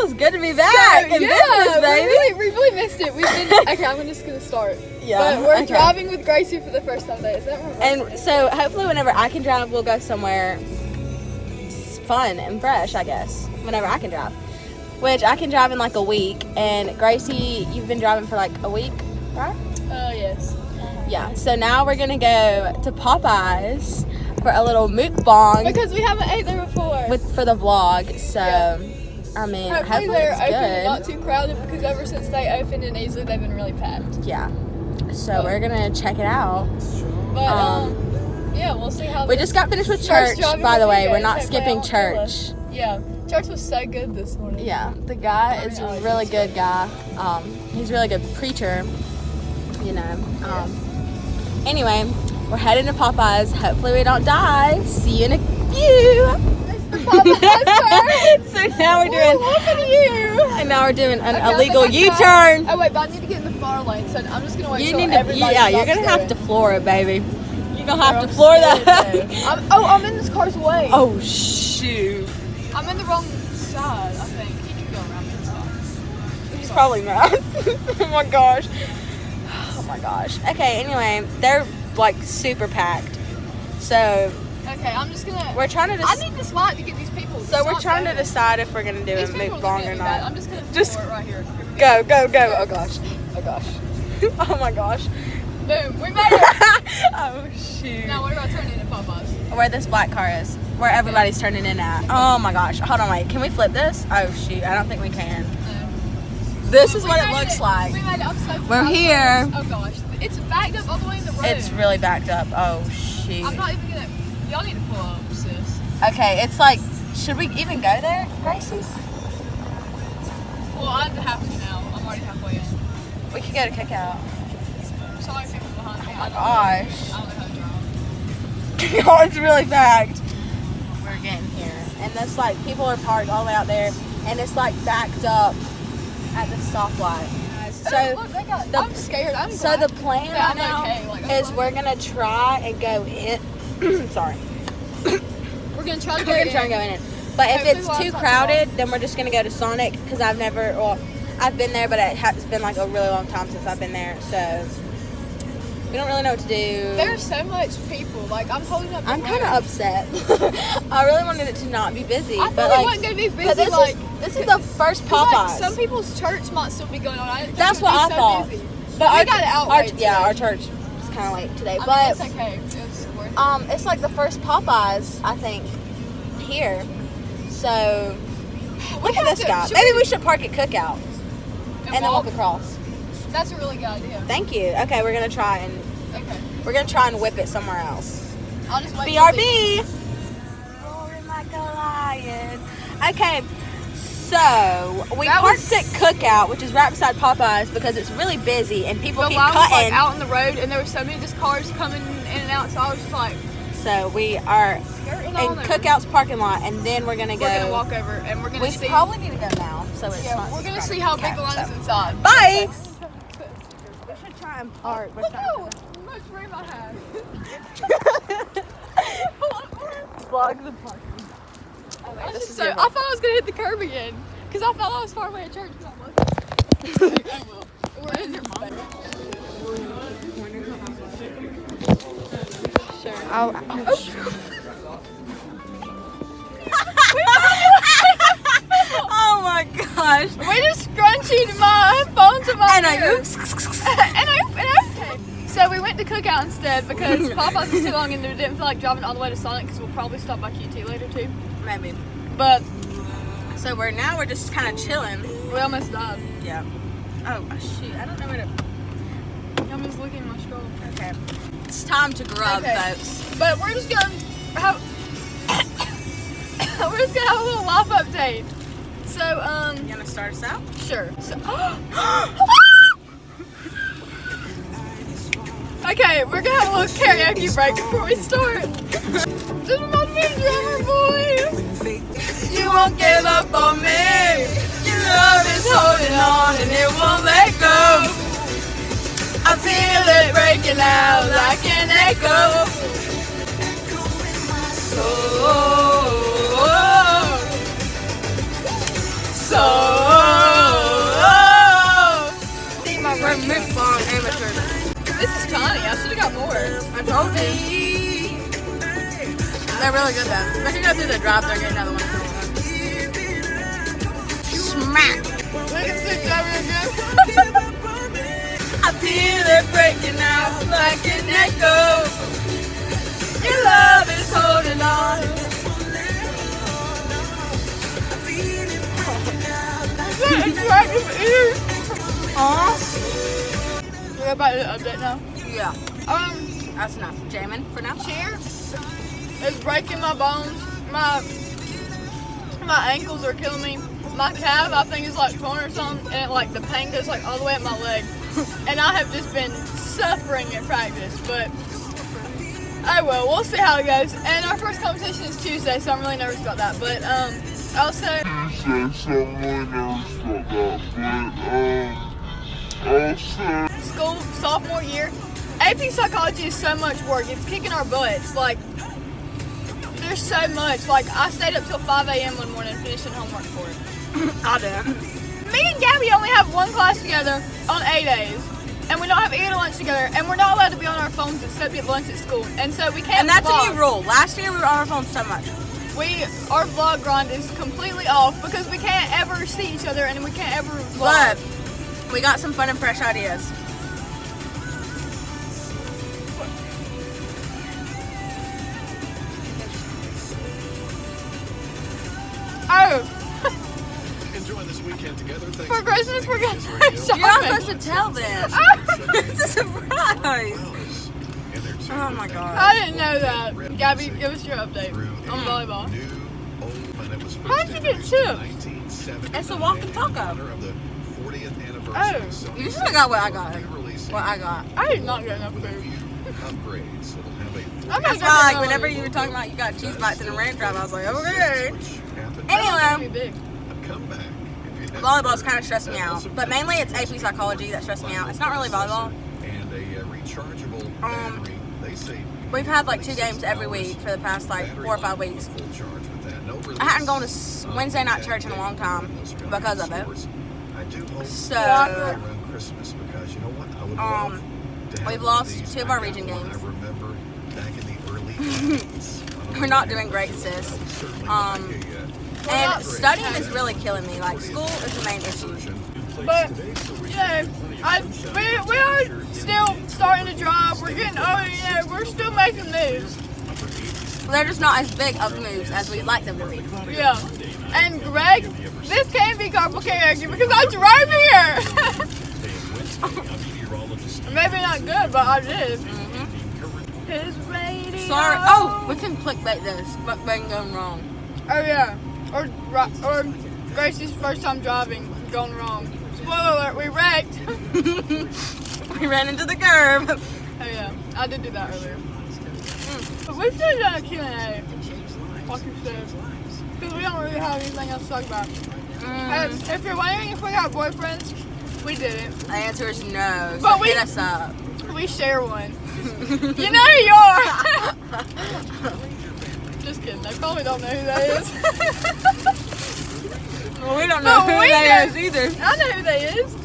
feels good to be back in business, baby. We really missed it. We've been okay. I'm just gonna start. Yeah. But we're driving with Gracie for the first time today. Is that right? And so hopefully, whenever I can drive, we'll go somewhere fun and fresh. I guess whenever I can drive, which I can drive in like a week. And Gracie, you've been driving for like a week, right? Yes. Yeah. So now we're gonna go to Popeyes for a little mukbang Because we haven't ate there before. for the vlog. So I mean, hopefully they're it's open good. and not too crowded because ever since they opened in Easley, they've been really packed. Yeah. So we're gonna check it out. But yeah, we'll see how. We just got finished with church, by the way. We're not skipping church. Yeah, church was so good this morning. Yeah, the guy is a really good guy. He's a really good preacher, you know. Anyway, we're heading to Popeyes. Hopefully we don't die. See you in a few. The Popeyes part. So now we're doing. Look at you. And now we're doing an illegal U-turn. Oh wait, but I need to get in the far lane, so I'm just gonna wait You till need to. everybody Yeah, you're stops gonna have going. to floor it, baby. You're gonna have to I'm floor scared, that. though. I'm in this car's way. Oh shoot. I'm in the wrong side, I think. He can go around this side. He's probably not. Oh my gosh. Oh my gosh. Okay, anyway, they're like super packed. So Okay, I'm just gonna. we're trying to I need this light to get these people. so we're trying to decide if we're gonna do a These people are mukbang looking or at me bad. not. I'm just gonna Just floor it right here. Go, go, go. Oh gosh. Oh gosh. Oh my gosh. Boom, we made it. Oh shoot. Now what do I turn in at Popeyes? Where this black car is. Where everybody's turning in at. Oh my gosh. Hold on, wait. Can we flip this? Oh shoot. I don't think we can. This is what it looks like. We made it. I'm so We're proud of here. us. Oh gosh, it's backed up all the way in the road. It's really backed up. Oh shoot. I'm not even gonna. Y'all need to pull up, sis. Okay, it's like, should we even go there, Gracie? Well, I have to now. I'm already halfway in. We could go to Cookout. Sorry, people behind me. Oh my gosh. I don't know how to drive. Oh, it's really packed. We're getting here. And that's like, people are parked all the way out there, and it's like backed up at the stoplight. So, look, I'm scared. so the plan Yeah, right now I'm okay. Like, I'm is fine. we're gonna try and go in. Sorry. We're gonna try to go We're gonna try and go in it. But if Hopefully it's while too it's not crowded, then we're just gonna go to Sonic, because I've been there, but it's been like a really long time since I've been there, so we don't really know what to do. There's so much people. Like, I'm holding up. I'm kind of upset. I really wanted it to not be busy. I but thought like, it wasn't gonna be busy. but this Like, is the first 'cause, Popeyes. like, some people's church might still be going on. I didn't think That's it would what be I so thought. busy. But we got it out late today. our church is kind of late today. I mean, But it's okay. It's worth it. it's like the first Popeyes, I think, here. So look at this guy. Maybe we should park at Cookout and then walk across. That's a really good idea. Thank you. Okay, we're gonna try and whip it somewhere else. I'll just wait. BRB. Roaring like a lion. Okay, so we parked at Cookout, which is right beside Popeyes, because it's really busy and people keep I was cutting. like out on the road and there were so many just cars coming in and out, so I was just like. So we are skirting in on over. Cookout's parking lot, and then we're gonna go. We're gonna walk over and we're gonna We see. probably need to go now, so it's not. We're gonna see how big the line is inside. Bye. We should try and park. Look how much room I have. Vlog the parking. I thought I was gonna hit the curb again because I thought I was far away at church. But I wasn't. I will. We're in there. Sure. Oh my gosh. We just scrunchied my phone to my ear. Okay. So we went to Cookout instead because Popeyes was too long and we didn't feel like driving all the way to Sonic because we'll probably stop by QT later too. Maybe. But So we're just kind of chilling. we almost died. Yeah. Oh shoot! I don't know where to. I'm just looking at my stroll. Okay. It's time to grub, folks. But we're just gonna have we're just gonna have a little life update. So You gonna start us out? sure. So, okay, we're gonna have a little karaoke break before we start. This reminds me of Drummer Boy. You won't give up on me. Your love is holding on and it won't let go. I feel it breaking out like an echo. So OD. They're really good though. If I can go through the drive-thru and get another one. Smack. I feel it breaking out like an echo. Your love is holding on. We're about to update now. Yeah. That's enough. Jamming for now. Cheers. It's breaking my bones. My ankles are killing me. My calf, I think, is like torn or something, and like the pain goes like all the way up my leg. And I have just been suffering at practice, but I will. We'll see how it goes. And our first competition is Tuesday, so I'm really nervous about that. But I'll say. School sophomore year, AP Psychology is so much work. It's kicking our butts. Like, there's so much. Like, I stayed up till 5 a.m. one morning finishing homework for it. I did. Me and Gabby only have one class together on 8 days. And we don't have any lunch together. And we're not allowed to be on our phones except at lunch at school. And so we can't And that's vlog. a new rule. Last year we were on our phones so much. Our vlog grind is completely off because we can't ever see each other and we can't ever vlog. But we got some fun and fresh ideas. Oh, Enjoy this weekend together. Thanks for Christmas we're going You're not shopping. supposed to tell them. It's a surprise. Oh my god. I didn't know that. Gabby, give us your update on volleyball. How did you get chips? It's a walking taco. Oh. You should have got what I got. What I got. I did not get enough food. I'm not That's why, like, whenever you were talking about you got cheese bites and a ranch wrap, I was like, okay. Anyway, volleyball's kind of stressed me out. But mainly it's AP Psychology that stressed me out. It's not really volleyball. We've had like 2 games every week for the past like 4 or 5 weeks. I hadn't gone to Wednesday night church in a long time because of it. So, we've lost 2 of our region games. We're not doing great, sis. And studying is really killing me. Like, school is the main issue. But, you know, we are still starting to drive. We're getting older, you know, we're still making moves. They're just not as big of moves as we'd like them to be. Yeah. And Greg, this can be carpool karaoke because I drove here. Maybe not good, but I did. His radio. Sorry. Oh, we can clickbait this. Mukbang gone wrong. Oh yeah. Or Gracie's first time driving gone wrong. Spoiler alert, we wrecked. We ran into the curb. Oh yeah, I did do that earlier. But we should have done a Q&A. Like you said. Because we don't really have anything else to talk about. If you're wondering if we got boyfriends, we didn't. The answer is no. So But hit us up. We share one. You know who you are. Just kidding. They probably don't know who that is. Well, we don't know who that is either. I know who that is. We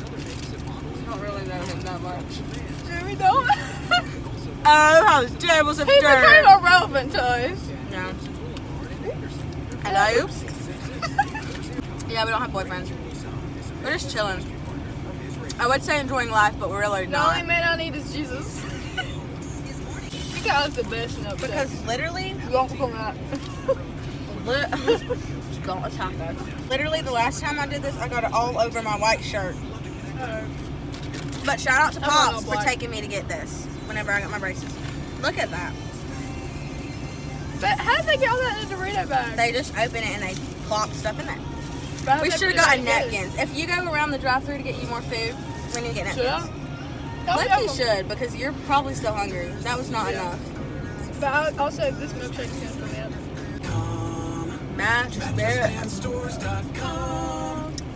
don't really know him that much. No, we don't. Oh, how terrible of He became irrelevant to us. Yeah. And oops. Yeah, we don't have boyfriends. We're just chilling. I would say enjoying life, but we're really The not. only man I need is Jesus. He got us the best in upset. Because literally, Don't come out. don't attack us. Literally, the last time I did this, I got it all over my white shirt. But shout out to I don't Pops know for black. taking me to get this whenever I got my braces. Look at that. But how did they get all that in a Dorito bag? They just open it and they plop stuff in there. But We how should did have they gotten put it in? napkins. If you go around the drive-thru to get you more food, we need to get Should napkins. I? Lindsay should, because you're probably still hungry. That was not enough. But also, this milkshake is going to fill me up. Mattress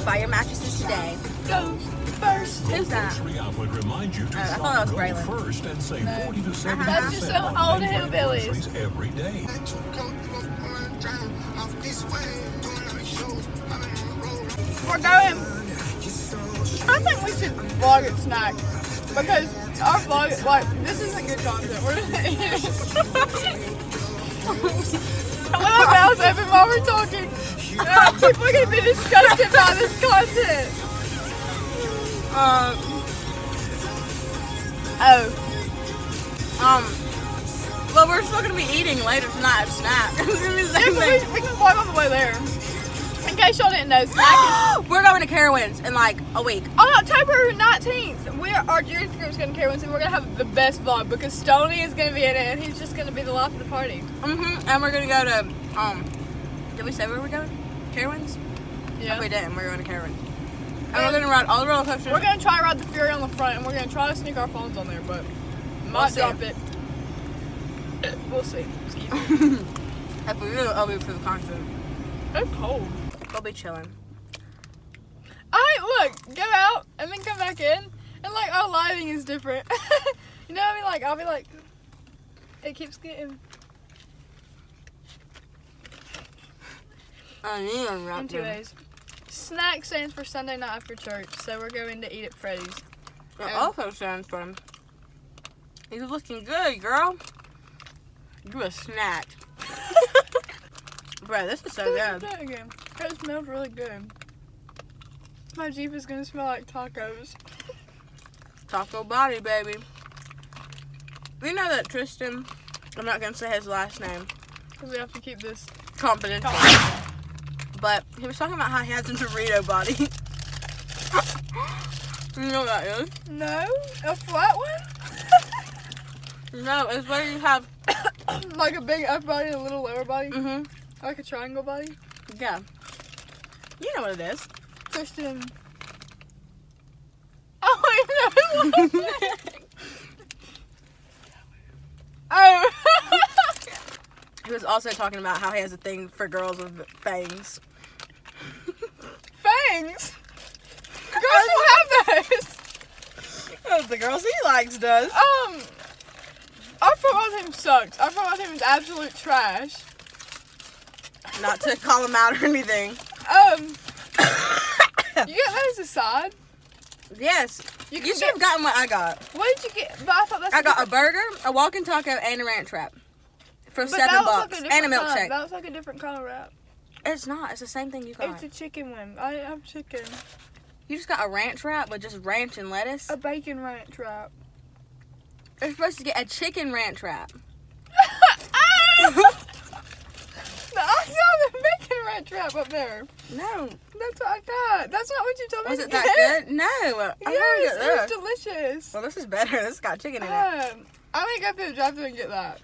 Buy your mattresses today. Go first. Who's that? I would remind you to I thought that was Braylon. first and save 40 to 70% That's just some old hillbillies. groceries every day. We're going. I think we should vlog at snack because our vlog, like, this isn't good content. We're just eating. With our mouths open while we're talking. People are gonna be disgusted by this content. Well, we're still gonna be eating later tonight at snack. It's gonna be the same thing. We can vlog on the way there. In case y'all didn't know, snack is... We're going to Carowinds in like a week. On October 19th, our youth group's going to Carowinds, and we're going to have the best vlog because Stoney is going to be in it, and he's just going to be the life of the party. And we're gonna go to did we say where we're going? Carowinds? Yeah. If we didn't, we're going to Carowinds. And we're gonna ride all the roller coasters. We're going to try to ride the Fury on the front, and we're going to try to sneak our phones on there, but might drop it. We'll see. Excuse me. If we do, I'll be for the concert. It's cold. We'll be chilling. Look, go out and then come back in, and like our lighting is different. You know what I mean? Like I'll be like, it keeps getting. Anyways, snack stands for Sunday night after church, so we're going to eat at Freddy's. It also stands for you're looking good, girl. You a snack. Bro, this is so good. That again. It smells really good. My Jeep is gonna smell like tacos. Taco body, baby. You know that Tristan, I'm not gonna say his last name, Because we have to keep this confidential, but he was talking about how he has a Dorito body. You know what that is? No? A flat one? No, it's where you have Like a big upper body and a little lower body? mm-hmm. Like a triangle body? Yeah. You know what it is. Tristan. Oh, I know. Oh. He was also talking about how he has a thing for girls with fangs. Fangs? Girls don't have those. Oh, the girls he likes does. Our football team sucks. Our football team is absolute trash. Not to call him out or anything. You get those aside? Yes. You should have gotten what I got. What did you get? But I thought that's I got a burger, a walking taco, and a ranch wrap for $7 and a milkshake. That was like a different kind of wrap. It's not. It's the same thing you got. It's a chicken one. I didn't have chicken. You just got a ranch wrap with just ranch and lettuce. A bacon ranch wrap. You're supposed to get a chicken ranch wrap. I saw the bacon ranch wrap up there. No. That's what I got. That's not what you told me. Was to it that get. good? No. Yes, it was delicious. Well, this is better. This has got chicken in it. I'm gonna go through the drive-thru and get that.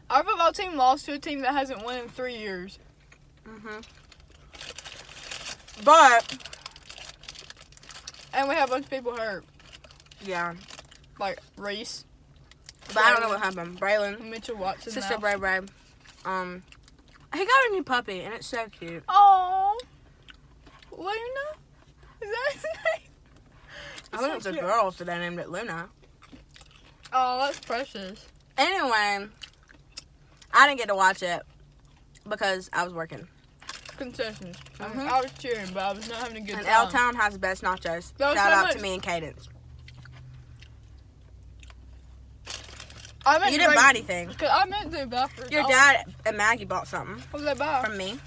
Our football team lost to a team that hasn't won in 3 years. But And we have a bunch of people hurt. yeah. Like Reese. But I don't know what happened. Braylon, Mitchell Watson. sister now. Bray Bray. He got a new puppy and it's so cute. Oh, Luna? Is that his name? I think it's a girl, so they named it Luna. Oh, that's precious. Anyway, I didn't get to watch it because I was working. Concessions. I was cheering, but I was not having a good And time. L-Town has the best nachos. That was Shout so out much. to me and Cadence. I You didn't buy anything. Cause I meant to, but I forgot. Your dad and Maggie bought something What did they buy? from me.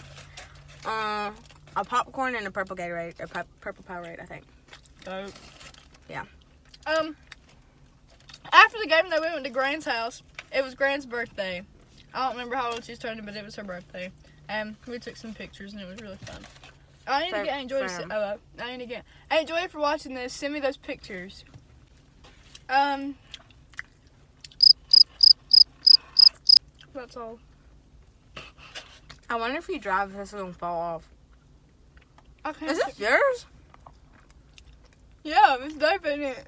A popcorn and a purple Gatorade, or purple Powerade, I think. Dope. Yeah. After the game, though, we went to Grant's house. It was Grant's birthday. I don't remember how old she's turning, but it was her birthday. And we took some pictures, and it was really fun. I need to get Enjoy. I need to get Enjoy for watching this. Send me those pictures. That's all. I wonder if you drive, if this is gonna fall off. Okay. Is this yours? Yeah, it's dope, isn't it?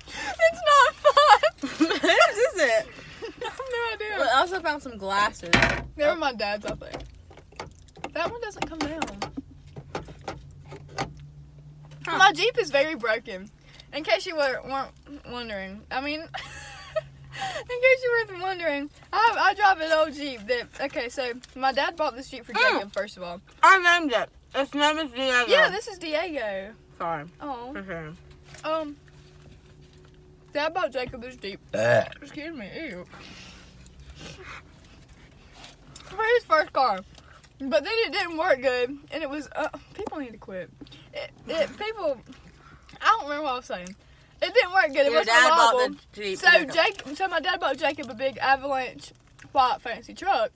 It's not fun. Whose is it? I have no idea. I also found some glasses. They were my dad's, I think. That one doesn't come down. Huh. My Jeep is very broken. In case you weren't wondering. I mean, in case you weren't wondering, I drive an old Jeep okay, so my dad bought this Jeep for Jacob, first of all. I named it. Its name is Diego. Yeah, this is Diego. Sorry. Oh. For sure. Dad bought Jacob this Jeep. Excuse me, ew. For his first car. But then it didn't work good. And it was, people need to quit. People, I don't remember what I was saying. It didn't work good. It Your wasn't dad bought reliable. the Jeep. So my dad bought Jacob a big Avalanche white fancy truck.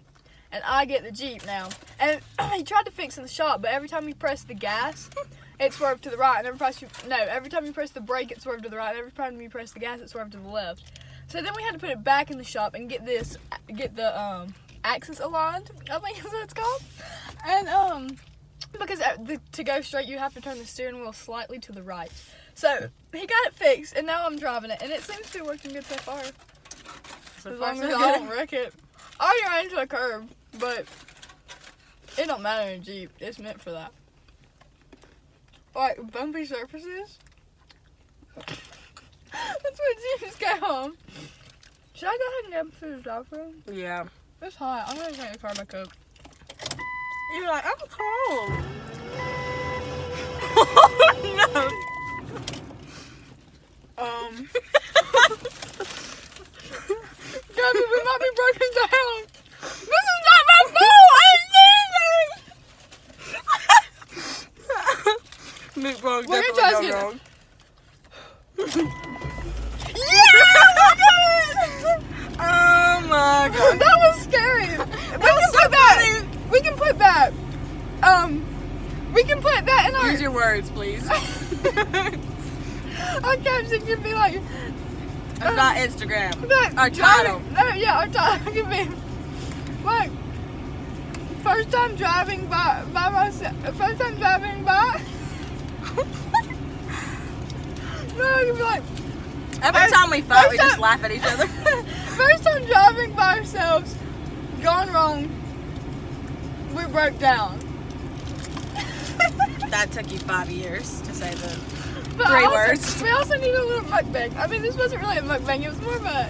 And I get the Jeep now. And he tried to fix it in the shop, but every time he pressed the gas, it swerved to the right. And every time you press the brake, it swerved to the right. And every time you press the gas, it swerved to the left. So then we had to put it back in the shop and get the axis aligned, I think is what it's called. And because to go straight, you have to turn the steering wheel slightly to the right. So he got it fixed, and now I'm driving it, and it seems to be working good so far. As long as I don't wreck it. I already ran into a curb, but it don't matter in a Jeep. It's meant for that. Like bumpy surfaces. That's what Jeeps go on. Should I go ahead and get to the bathroom? Yeah. It's hot. I'm gonna take the car back up. You're like, I'm cold. No. Gabby, we might be broken down. This is not my fault. I didn't see We're gonna try to get wrong. Yeah! Oh my god. That was scary. We can put that. We can put that in our. Use your words, please. Our caption can be like. It's not Instagram. Our title. Our title can be like first time driving by myself. First time driving by. No, it can be like. Every time we fight, we just laugh at each other. First time driving by ourselves, gone wrong. We broke down. That took you 5 years to say the But 3 words. We also need a little mukbang. I mean, this wasn't really a mukbang. It was more of a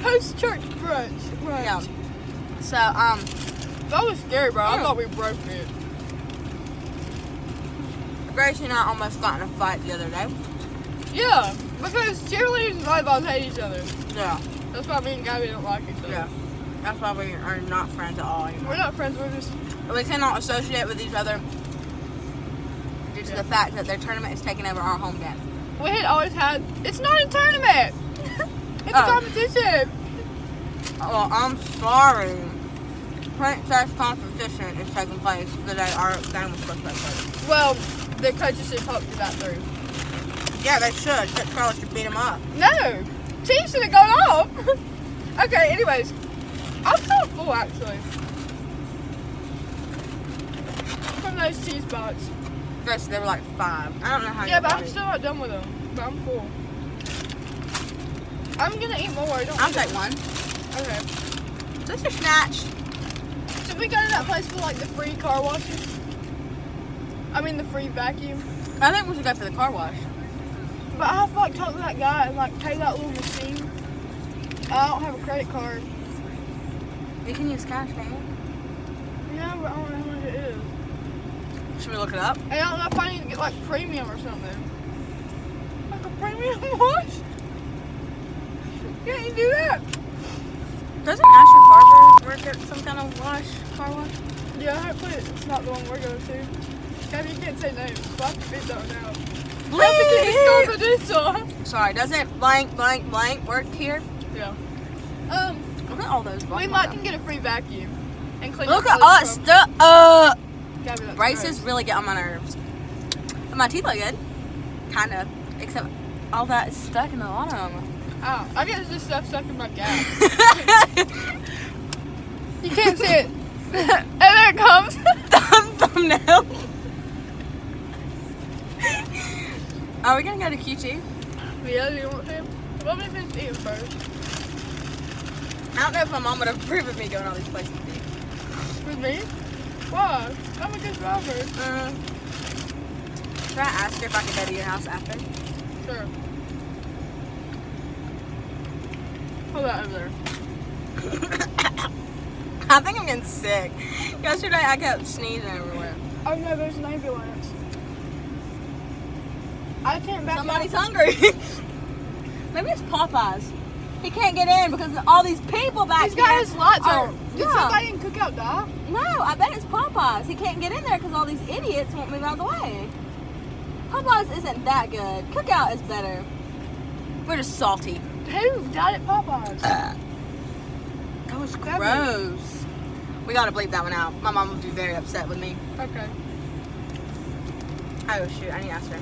post-church brunch. Yeah. So, That was scary, bro. I thought we broke it. Gracie and I almost got in a fight the other day. Yeah, because cheerleaders and volleyballs hate each other. Yeah. That's why me and Gabby don't like each other. Yeah. That's why we are not friends at all anymore. We're not friends. We're just. We cannot associate with each other due to the fact that their tournament is taking over our home game. We had always had. It's not a tournament. It's a competition. Oh, I'm sorry. Princess competition is taking place the day our game was supposed to take place. Well, the coaches should talk to that through. Yeah, they should. That Carlos should beat him up. No, team should have gone off. Okay. Anyways, I'm so full actually from those cheese bots. Yes, they were like 5. I don't know how. Yeah, but I'm still not done with them. But I'm full. I'm gonna eat more. I'll take one. Okay. Just a snatch. Should we go to that place for like the free car washes? I mean the free vacuum. I think we should go for the car wash. But I have to like talk to that guy and like pay that little machine. I don't have a credit card. You can use cash, can't you? Yeah, but I don't know how much it is. Should we look it up? And I don't know if I need to get like premium or something. Like a premium wash? Can't you do that? Doesn't Asher Carver work at some kind of car wash? Yeah, hopefully it's not the one we're going to. Gabby, you can't say names. Well, I have to beat that one out. Sorry, doesn't blank work here? Yeah. Look at all those We buttons. might can get a free vacuum and clean Look up at all that stuff. Gabby, that's Braces gross. really get on my nerves. But my teeth look good. Kind of. Except all that is stuck in the bottom. Oh, I get this stuff stuck in my gap. You can't see it. And there it comes. Thumbnail. Are we gonna go to QT? Yeah, do you want to? Let me finish eating first. I don't know if my mom would approve of me going all these places to eat. With me? Why? I'm a good driver. Should I ask her if I could go to your house after? Sure. Hold that over there. I think I'm getting sick. Yesterday I kept sneezing everywhere. Oh no, there's an ambulance. I can't back Somebody's up. hungry. Maybe it's Popeyes. He can't get in because of all these people back These here. guys lots are- of. Did yeah. somebody in Cookout die? No, I bet it's Popeyes. He can't get in there because all these idiots won't move out of the way. Popeyes isn't that good. Cookout is better. We're just salty. Who died at Popeyes? That was gross. We gotta bleep that one out. My mom would be very upset with me. Okay. Oh shoot, I need to ask her.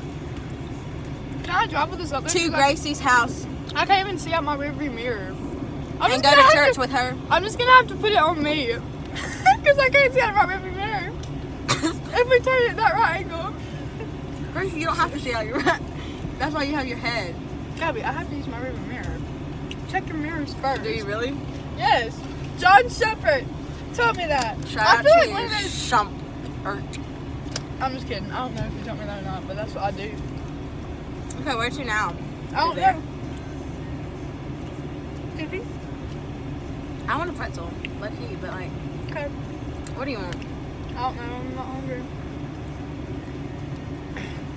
Can I drive with this up there? To 'Cause Gracie's house I can't even see out my rearview mirror. and go to church with her. I'm just gonna have to put it on me. Because I can't see out of my rearview mirror. If we turn it at that right angle. Gracie, you don't have to see out your That's why you have your head. Gabby, I have to use my rearview mirror. Check your mirrors first. Do you really? Yes. John Shepherd told me that. Shout I out feel to like one of those. Shump. I'm just kidding. I don't know if you told me that or not, but that's what I do. Okay, where to now? I don't there. know. Did you? I want a pretzel. Let's eat, but like, Okay. what do you want? I don't know. I'm not hungry.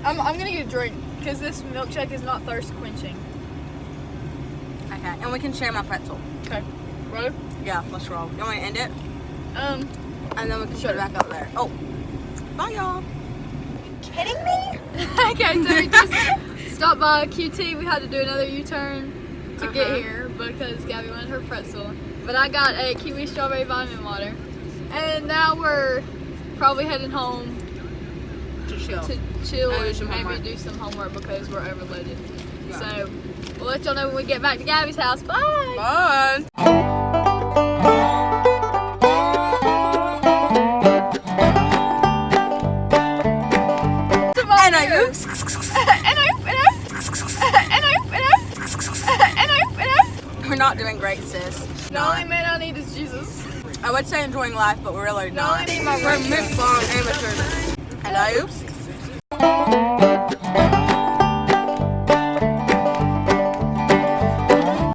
I'm gonna get a drink because this milkshake is not thirst quenching. Okay, and we can share my pretzel. Okay. Ready? Yeah, let's roll. You want me to end it? Um. And then we can Sure. put it back up there. Oh, bye y'all. Kidding me? Okay, so we just stopped by QT. We had to do another U-turn to get here because Gabby wanted her pretzel. But I got a kiwi strawberry vitamin water. And now we're probably heading home To chill. to chill And do and some maybe homework. do some homework because we're overloaded. Yeah. So we'll let y'all know when we get back to Gabby's house. Bye! Bye. And I oops. We're not doing great, sis. The only man I need is Jesus. I would say enjoying life, but we're really The not. only need my We're work. mukbang amateurs. And I oops.